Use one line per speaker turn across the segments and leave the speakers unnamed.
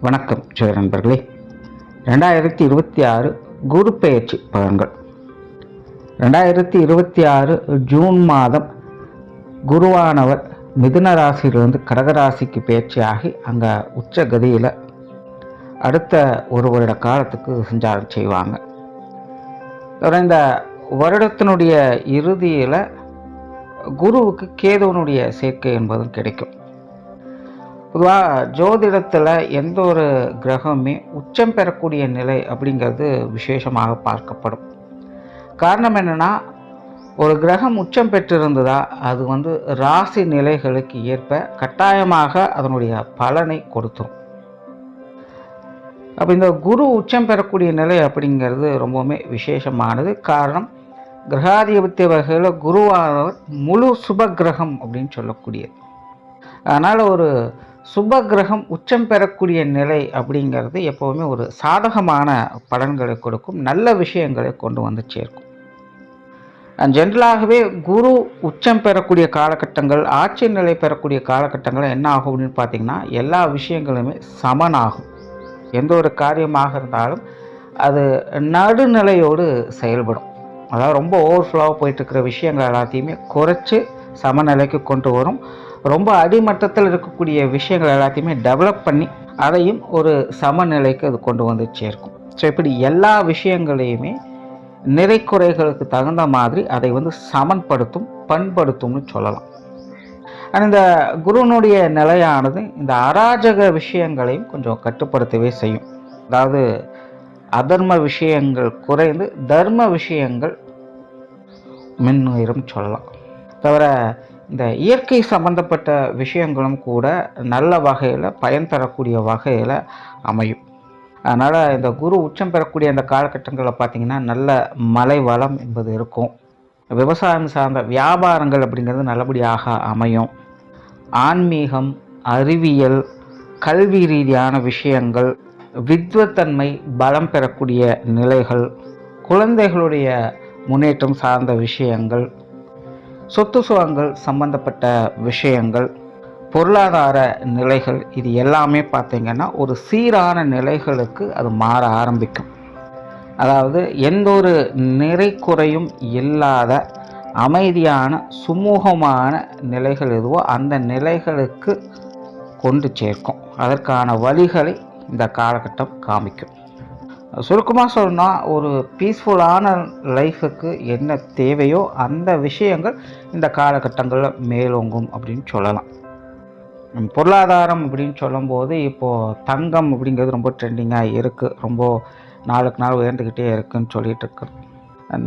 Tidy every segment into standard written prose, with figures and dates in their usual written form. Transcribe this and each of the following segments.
வணக்கம் ஜெய நண்பர்களே. 2026 குரு பெயர்ச்சி பலன்கள். 2026 ஜூன் மாதம் குருவானவர் மிதுன ராசியிலிருந்து கடகராசிக்கு பெயர்ச்சியாகி அங்கே உச்ச கதியில் அடுத்த ஒரு வருட காலத்துக்கு சஞ்சாரம் செய்வாங்க. இந்த வருடத்தினுடைய இறுதியில் குருவுக்கு கேதுவனுடைய சேர்க்கை என்பதும் கிடைக்கும். பொதுவாக ஜோதிடத்தில் எந்த ஒரு கிரகமே உச்சம் பெறக்கூடிய நிலை அப்படிங்கிறது விசேஷமாக பார்க்கப்படும். காரணம் என்னென்னா, ஒரு கிரகம் உச்சம் பெற்றிருந்ததா அது ராசி நிலைகளுக்கு ஏற்ப கட்டாயமாக அதனுடைய பலனை கொடுத்துரும். அப்போ இந்த குரு உச்சம் பெறக்கூடிய நிலை அப்படிங்கிறது ரொம்பவுமே விசேஷமானது. காரணம், கிரகாதிபத்திய வகையில் குருவானவர் முழு சுப கிரகம் அப்படின்னு சொல்லக்கூடியது. அதனால் ஒரு சுப கிரகம் உச்சம் பெறக்கூடிய நிலை அப்படிங்கிறது எப்போவுமே ஒரு சாதகமான பலன்களை கொடுக்கும், நல்ல விஷயங்களை கொண்டு வந்து சேர்க்கும். ஜென்ரலாகவே குரு உச்சம் பெறக்கூடிய காலகட்டங்கள், ஆட்சி நிலை பெறக்கூடிய காலகட்டங்கள் என்ன ஆகும் அப்படின்னு பார்த்தீங்கன்னா, எல்லா விஷயங்களுமே சமனாகும். எந்த ஒரு காரியமாக இருந்தாலும் அது நடுநிலையோடு செயல்படும். அதாவது ரொம்ப ஓவர்ஃப்ளோவாக போயிட்டுருக்கிற விஷயங்கள் எல்லாத்தையுமே குறைச்சி சமநிலைக்கு கொண்டு வரும். ரொம்ப அடிமட்டத்தில் இருக்கக்கூடிய விஷயங்கள் எல்லாத்தையுமே டெவலப் பண்ணி அதையும் ஒரு சமநிலைக்கு அது கொண்டு வந்து சேர்க்கும். ஸோ இப்படி எல்லா விஷயங்களையுமே நிறை குறைகளுக்கு தகுந்த மாதிரி அதை சமன்படுத்தும், பண்படுத்தும்னு சொல்லலாம். ஆனால் இந்த குருனுடைய நிலையானது இந்த அராஜக விஷயங்களையும் கொஞ்சம் கட்டுப்படுத்தவே செய்யும். அதாவது அதர்ம விஷயங்கள் குறைந்து தர்ம விஷயங்கள் மின்னுயிரும் சொல்லலாம். தவிர இந்த இயற்கை சம்பந்தப்பட்ட விஷயங்களும் கூட நல்ல வகையில் பயன் தரக்கூடிய வகையில் அமையும். அதனால் இந்த குரு உச்சம் பெறக்கூடிய அந்த காலகட்டங்களில் பார்த்திங்கன்னா நல்ல மழை வளம் என்பது இருக்கும். விவசாயம் சார்ந்த வியாபாரங்கள் அப்படிங்கிறது நல்லபடியாக அமையும். ஆன்மீகம், அறிவியல், கல்வி ரீதியான விஷயங்கள், வித்வத்தன்மை பலம் பெறக்கூடிய நிலைகள், குழந்தைகளுடைய முன்னேற்றம் சார்ந்த விஷயங்கள், சொத்து சுகங்கள் சம்பந்தப்பட்ட விஷயங்கள், பொருளாதார நிலைகள், இது எல்லாமே பார்த்திங்கன்னா ஒரு சீரான நிலைகளுக்கு அது மாற ஆரம்பிக்கும். அதாவது எந்த ஒரு நிறை குறையும் இல்லாத அமைதியான சுமூகமான நிலைகள் எதுவோ அந்த நிலைகளுக்கு கொண்டு சேர்க்கும். அதற்கான வழிகளை இந்த காலகட்டம் காமிக்கும். சுருக்கமாக சொல்லணும்னா, ஒரு பீஸ்ஃபுல்லான லைஃபுக்கு என்ன தேவையோ அந்த விஷயங்கள் இந்த காலகட்டங்களில் மேலோங்கும் அப்படின்னு சொல்லலாம். பொருளாதாரம் அப்படின்னு சொல்லும்போது இப்போது தங்கம் அப்படிங்கிறது ரொம்ப ட்ரெண்டிங்காக இருக்குது. ரொம்ப நாளுக்கு நாள் உயர்ந்துக்கிட்டே இருக்குதுன்னு சொல்லிகிட்டு இருக்குது.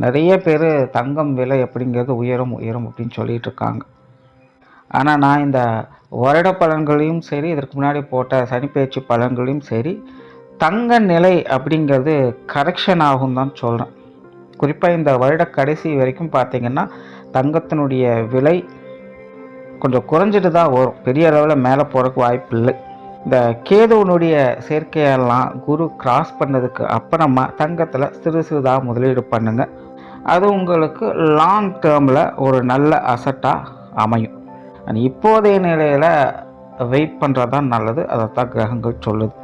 நிறைய பேர் தங்கம் விலை அப்படிங்கிறது உயரும் அப்படின்னு சொல்லிகிட்டு இருக்காங்க. ஆனால் நான் இந்த வருட பலன்களையும் சரி, இதற்கு முன்னாடி போட்ட சனிப்பெயர்ச்சி பலன்களையும் சரி, தங்க நிலை அப்படிங்கிறது கரெக்ஷன் ஆகும் தான் சொல்கிறேன். குறிப்பாக இந்த வருட கடைசி வரைக்கும் பார்த்திங்கன்னா தங்கத்தினுடைய விலை கொஞ்சம் குறைஞ்சிட்டு தான் வரும். பெரிய அளவில் மேலே போகிறதுக்கு வாய்ப்பு இல்லை. இந்த கேதுவனுடைய சேர்க்கையெல்லாம் குரு கிராஸ் பண்ணதுக்கு அப்புறமா தங்கத்தில் சிறு சிறிதாக முதலீடு பண்ணுங்கள். அது உங்களுக்கு லாங் டேர்மில் ஒரு நல்ல அசட்டாக அமையும். இப்போதைய நிலையில் வெயிட் பண்ணுறது தான் நல்லது. அதைத்தான் கிரகங்கள் சொல்லுது.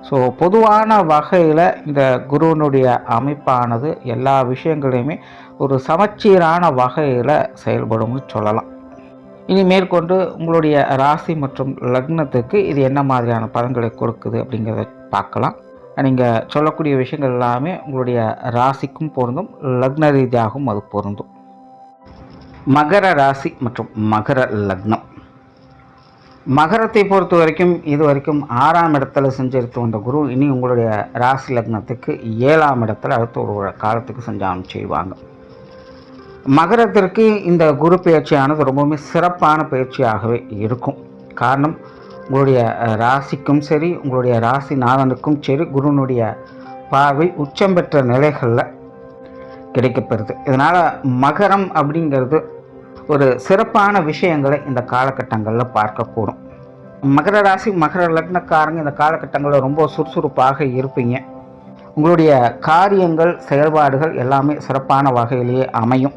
ஸோ பொதுவான வகையில் இந்த குருவனுடைய அமைப்பானது எல்லா விஷயங்களையுமே ஒரு சமச்சீரான வகையில் செயல்படும்னு சொல்லலாம். இனி மேற்கொண்டு உங்களுடைய ராசி மற்றும் லக்னத்துக்கு இது என்ன மாதிரியான பலன்களை கொடுக்குது அப்படிங்கிறத பார்க்கலாம். நீங்கள் சொல்லக்கூடிய விஷயங்கள் எல்லாமே உங்களுடைய ராசிக்கும் பொருந்தும், லக்ன ரீதியாகவும் அது பொருந்தும். மகர ராசி மற்றும் மகர லக்னம். மகரத்தை பொறுத்த வரைக்கும் இது வரைக்கும் 6ஆம் இடத்துல செஞ்சிருத்து வந்த குரு இனி உங்களுடைய ராசி லக்னத்துக்கு 7ஆம் இடத்துல அடுத்த ஒரு காலத்துக்கு சஞ்சாரம் செய்வாங்க. மகரத்திற்கு இந்த குரு பயிற்சியானது ரொம்பவுமே சிறப்பான பயிற்சியாகவே இருக்கும். காரணம், உங்களுடைய ராசிக்கும் சரி, உங்களுடைய ராசி நாதனுக்கும் சரி குருனுடைய பார்வை உச்சம் பெற்ற நிலைகளில் கிடைக்கப்பெறுது. இதனால் மகரம் அப்படிங்கிறது ஒரு சிறப்பான விஷயங்களை இந்த காலகட்டங்களில் பார்க்கக்கூடும். மகர ராசி மகர லக்னக்காரங்க இந்த காலகட்டங்களில் ரொம்ப சுறுசுறுப்பாக இருப்பீங்க. உங்களுடைய காரியங்கள், செயல்பாடுகள் எல்லாமே சிறப்பான வகையிலேயே அமையும்.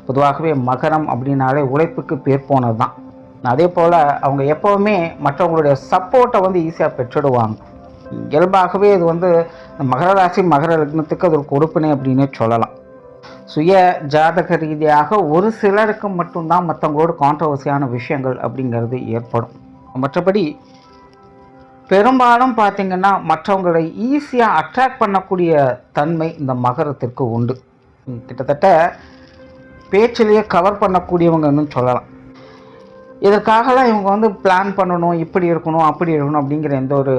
பொதுவாகவே மகரம் அப்படின்னாலே உழைப்புக்கு பேர் போனது தான். அதே போல் அவங்க எப்போவுமே மற்றவங்களுடைய சப்போர்ட்டை ஈஸியாக பெற்றுடுவாங்க. இயல்பாகவே இது வந்து மகர ராசி மகர லக்னத்துக்கு அது ஒரு கொடுப்பினை அப்படின்னு சொல்லலாம். சுய ஜாதக ரீதியாக ஒரு சிலருக்கு மட்டும்தான் மற்றவங்களோட கான்ட்ரவர்சியான விஷயங்கள் அப்படிங்கிறது ஏற்படும். மற்றபடி பெரும்பாலும் பார்த்திங்கன்னா மற்றவங்களை ஈஸியாக அட்ராக்ட் பண்ணக்கூடிய தன்மை இந்த மகரத்திற்கு உண்டு. கிட்டத்தட்ட பேச்சிலேயே கவர் பண்ணக்கூடியவங்கன்னு சொல்லலாம். இதற்காகலாம் இவங்க வந்து பிளான் பண்ணணும், இப்படி இருக்கணும் அப்படி இருக்கணும் அப்படிங்கிற எந்த ஒரு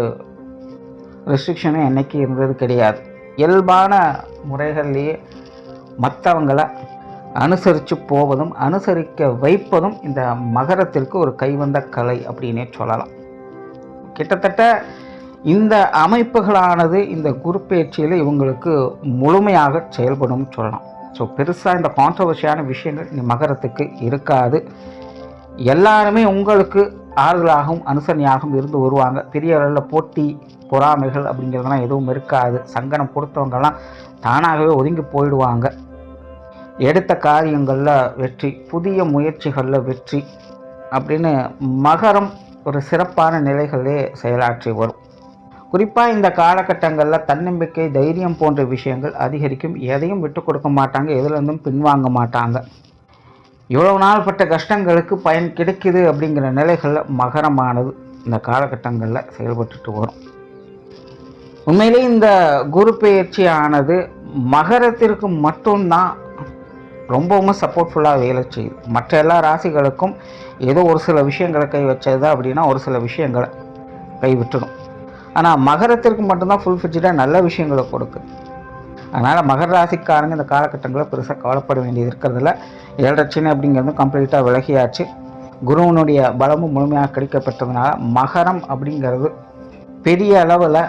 ரெஸ்ட்ரிக்ஷனும் என்றைக்கு இருந்தது கிடையாது. இயல்பான முறைகள்லேயே மற்றவங்களை அனுசரித்து போவதும் அனுசரிக்க வைப்பதும் இந்த மகரத்திற்கு ஒரு கைவந்த கலை அப்படின்னே சொல்லலாம். கிட்டத்தட்ட இந்த அமைப்புகளானது இந்த குரு பயிற்சியில் இவங்களுக்கு முழுமையாக செயல்படும் சொல்லலாம். ஸோ பெருசாக இந்த கான்ட்ரவர்ஷியான விஷயங்கள் இந்த மகரத்துக்கு இருக்காது. எல்லாருமே உங்களுக்கு ஆறுதலாகவும் அனுசரணையாகவும் இருந்து வருவாங்க. பெரிய அளவில் போட்டி பொறாமைகள் அப்படிங்கிறதெல்லாம் எதுவும் இருக்காது. சங்கடம் கொடுத்தவங்கெல்லாம் தானாகவே ஒதுங்கி போயிடுவாங்க. எடுத்த காரியங்களில் வெற்றி, புதிய முயற்சிகளில் வெற்றி அப்படின்னு மகரம் ஒரு சிறப்பான நிலைகளே செயலாற்றி வரும். குறிப்பாக இந்த காலகட்டங்களில் தன்னம்பிக்கை, தைரியம் போன்ற விஷயங்கள் அதிகரிக்கும். எதையும் விட்டு கொடுக்க மாட்டாங்க, எதுலேருந்தும் பின்வாங்க மாட்டாங்க. இவ்வளவு நாள் பட்ட கஷ்டங்களுக்கு பயன் கிடைக்குது அப்படிங்கிற நிலைகளில் மகரமானது இந்த காலகட்டங்களில் செயல்பட்டு வரும். உண்மையிலே இந்த குரு பெயர்ச்சியானது மகரத்திற்கு மட்டும்தான் ரொம்பவும் சப்போர்ட்ஃபுல்லாக வேலை செய்யுது. மற்ற எல்லா ராசிகளுக்கும் ஏதோ ஒரு சில விஷயங்களை கை வச்சது அப்படின்னா ஒரு சில விஷயங்களை கை விட்டுடும். ஆனால் மகரத்திற்கு மட்டும்தான் ஃபுல் ஃபிட்ஜாக நல்ல விஷயங்களை கொடுக்குது. அதனால் மகர ராசிக்காரங்க இந்த காலகட்டங்களில் பெருசாக கவலைப்பட வேண்டியது இருக்கிறதில்ல. ஏழரட்சணை அப்படிங்கிறது கம்ப்ளீட்டாக விலகியாச்சு. குருவனுடைய பலமும் முழுமையாக கிடைக்கப்பட்டதுனால மகரம் அப்படிங்கிறது பெரிய அளவில்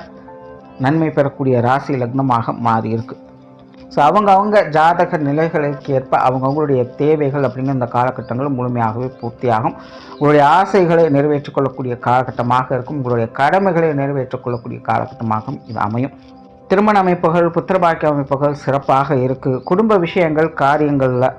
நன்மை பெறக்கூடிய ராசி லக்னமாக மாறி இருக்கு. ஸோ அவங்க ஜாதக நிலைகளுக்கு ஏற்ப அவங்களுடைய தேவைகள் அப்படிங்கிற இந்த காலகட்டங்கள் முழுமையாகவே பூர்த்தியாகும். உங்களுடைய ஆசைகளை நிறைவேற்றிக் கொள்ளக்கூடிய காலகட்டமாக இருக்கும். உங்களுடைய கடமைகளை நிறைவேற்றிக் கொள்ளக்கூடிய காலகட்டமாகவும் இது அமையும். திருமண அமைப்புகள், புத்திரபாக்கிய அமைப்புகள் சிறப்பாக இருக்குது. குடும்ப விஷயங்கள், காரியங்களில்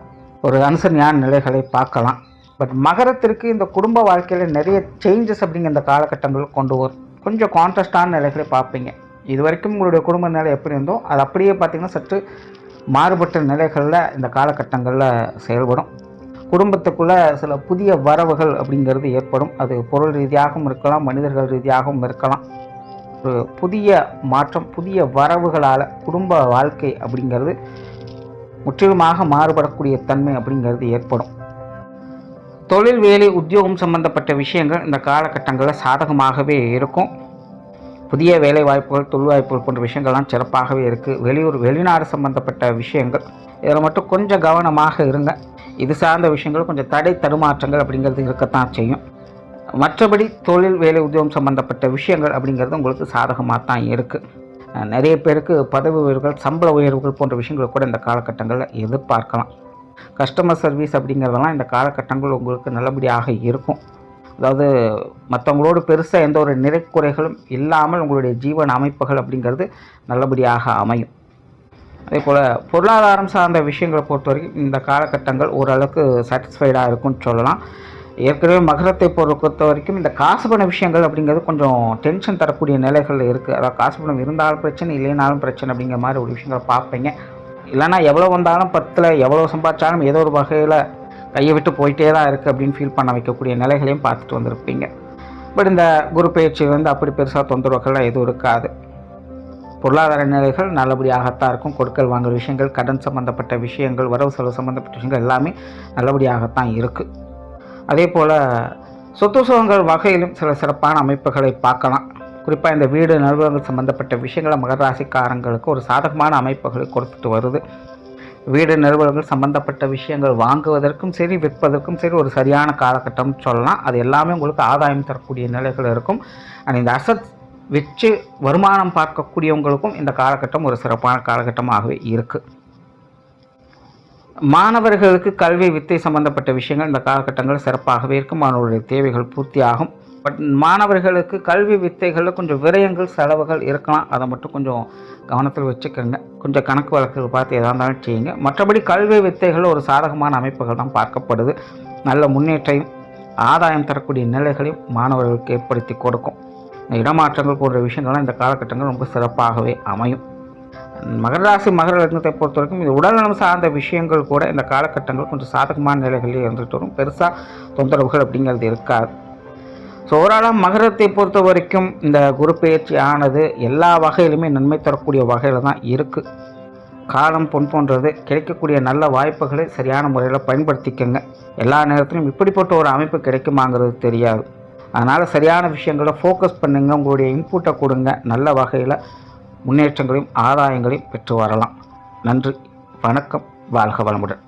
ஒரு அனுசரணையான நிலைகளை பார்க்கலாம். பட் மகரத்திற்கு இந்த குடும்ப வாழ்க்கையில் நிறைய சேஞ்சஸ் அப்படிங்கிற இந்த காலகட்டங்கள் கொண்டு வரும். கொஞ்சம் கான்ட்ராஸ்டான நிலைகளை பார்ப்பீங்க. இது வரைக்கும் உங்களுடைய குடும்ப நிலை எப்படி இருந்தோ அது அப்படியே பார்த்திங்கன்னா சற்று மாறுபட்ட நிலைகளில் இந்த காலகட்டங்களில் செயல்படும். குடும்பத்துக்குள்ளே சில புதிய வரவுகள் அப்படிங்கிறது ஏற்படும். அது பொருள் ரீதியாகவும் இருக்கலாம், மனிதர்கள் ரீதியாகவும் இருக்கலாம். ஒரு புதிய மாற்றம், புதிய வரவுகளால் குடும்ப வாழ்க்கை அப்படிங்கிறது முற்றிலுமாக மாறுபடக்கூடிய தன்மை அப்படிங்கிறது ஏற்படும். தொழில், வேலை, உத்தியோகம் சம்பந்தப்பட்ட விஷயங்கள் இந்த காலகட்டங்களில் சாதகமாகவே இருக்கும். புதிய வேலை வாய்ப்புகள், தொழில் வாய்ப்புகள் போன்ற விஷயங்கள்லாம் சிறப்பாகவே இருக்குது. வெளியூர், வெளிநாடு சம்பந்தப்பட்ட விஷயங்கள் இதில் மட்டும் கொஞ்சம் கவனமாக இருங்க. இது சார்ந்த விஷயங்கள் கொஞ்சம் தடை தடுமாற்றங்கள் அப்படிங்கிறது இருக்கத்தான் செய்யும். மற்றபடி தொழில், வேலை, உத்தியோகம் சம்பந்தப்பட்ட விஷயங்கள் அப்படிங்கிறது உங்களுக்கு சாதகமாக தான் இருக்குது. நிறைய பேருக்கு பதவி உயர்வுகள், சம்பள உயர்வுகள் போன்ற விஷயங்கள் கூட இந்த காலகட்டங்களில் எதிர்பார்க்கலாம். கஸ்டமர் சர்வீஸ் அப்படிங்கிறதெல்லாம் இந்த காலகட்டங்கள் உங்களுக்கு நல்லபடியாக இருக்கும். அதாவது மற்றவங்களோடு பெருசாக எந்த ஒரு நிறைக்குறைகளும் இல்லாமல் உங்களுடைய ஜீவன அமைப்புகள் அப்படிங்கிறது நல்லபடியாக அமையும். அதே போல் பொருளாதாரம் சார்ந்த விஷயங்களை பொறுத்த வரைக்கும் இந்த காலகட்டங்கள் ஓரளவுக்கு சாட்டிஸ்ஃபைடாக இருக்கும்னு சொல்லலாம். ஏற்கனவே மகரத்தை பொறுத்த வரைக்கும் இந்த காசு பண விஷயங்கள் அப்படிங்கிறது கொஞ்சம் டென்ஷன் தரக்கூடிய நிலைகள் இருக்குது. அதாவது காசு பணம் இருந்தாலும் பிரச்சனை, இல்லைனாலும் பிரச்சனை அப்படிங்கிற மாதிரி ஒரு விஷயங்களை பார்ப்பீங்க. இல்லைனா எவ்வளோ வந்தாலும் 10ல் எவ்வளோ சம்பாதிச்சாலும் ஏதோ ஒரு வகையில் கையை விட்டு போயிட்டே தான் இருக்குது அப்படின்னு ஃபீல் பண்ண வைக்கக்கூடிய நிலைகளையும் பார்த்துட்டு வந்திருப்பீங்க. பட் இந்த குரு பயிற்சி அப்படி பெருசாக தொந்தரவுகள்லாம் எதுவும் இருக்காது. பொருளாதார நிலைகள் நல்லபடியாகத்தான் இருக்கும். கொடுக்கல் வாங்கல் விஷயங்கள், கடன் சம்மந்தப்பட்ட விஷயங்கள், வரவு செலவு சம்மந்தப்பட்ட விஷயங்கள் எல்லாமே நல்லபடியாகத்தான் இருக்குது. அதே போல் சொத்து சுகங்கள் வகையிலும் சில சிறப்பான அமைப்புகளை பார்க்கலாம். குறிப்பாக இந்த வீடு, நிறுவனங்கள் சம்மந்தப்பட்ட விஷயங்களை மகர ராசிக்காரங்களுக்கு ஒரு சாதகமான அமைப்புகளை கொடுத்துட்டு வருது. வீடு, நிறுவனங்கள் சம்மந்தப்பட்ட விஷயங்கள் வாங்குவதற்கும் சரி, விற்பதற்கும் சரி ஒரு சரியான காலகட்டம் சொல்லலாம். அது எல்லாமே உங்களுக்கு ஆதாயம் தரக்கூடிய நிலைகள் இருக்கும். அண்ட் இந்த அசட் வச்சு வருமானம் பார்க்கக்கூடியவங்களுக்கும் இந்த காலகட்டம் ஒரு சிறப்பான காலகட்டமாகவே இருக்குது. மாணவர்களுக்கு கல்வி, வித்தை சம்பந்தப்பட்ட விஷயங்கள் இந்த காலகட்டங்கள் சிறப்பாகவே இருக்கும். அவர்களுடைய தேவைகள் பூர்த்தியாகும். பட் மாணவர்களுக்கு கல்வி வித்தைகளில் கொஞ்சம் விரயங்கள், செலவுகள் இருக்கலாம். அதை மட்டும் கொஞ்சம் கவனத்தில் வச்சுக்கோங்க. கொஞ்சம் கணக்கு வழக்குகள் பார்த்து எதாக இருந்தாலும் செய்யுங்க. மற்றபடி கல்வி வித்தைகள் ஒரு சாதகமான அமைப்புகள் தான் பார்க்கப்படுது. நல்ல முன்னேற்றம், ஆதாயம் தரக்கூடிய நிலைகளையும் மாணவர்களுக்கு ஏற்படுத்தி கொடுக்கும். இடமாற்றங்கள் போன்ற விஷயங்கள்லாம் இந்த காலகட்டங்கள் ரொம்ப சிறப்பாகவே அமையும். மகர ராசி மகர லக்னத்தை பொறுத்த வரைக்கும் இது உடல்நலம் சார்ந்த விஷயங்கள் கூட இந்த காலகட்டங்கள் கொஞ்சம் சாதகமான நிலைகளில் இருந்துட்டு வரும். பெருசாக தொந்தரவுகள் அப்படிங்கிறது இருக்காது. ஸோ ஓவராலாக மகரத்தை பொறுத்த வரைக்கும் இந்த குரு பயிற்சி ஆனது எல்லா வகையிலுமே நன்மை தரக்கூடிய வகையில் தான் இருக்குது. காலம் பொன் போன்றது. கிடைக்கக்கூடிய நல்ல வாய்ப்புகளை சரியான முறையில் பயன்படுத்திக்கங்க. எல்லா நேரத்திலும் இப்படிப்பட்ட ஒரு அமைப்பு கிடைக்குமாங்கிறது தெரியாது. அதனால் சரியான விஷயங்களை ஃபோக்கஸ் பண்ணுங்கள். உங்களுடைய இன்புட்டை கொடுங்க. நல்ல வகையில் முன்னேற்றங்களையும் ஆதாயங்களையும் பெற்று வரலாம். நன்றி, வணக்கம், வாழ்க வளமுடன்.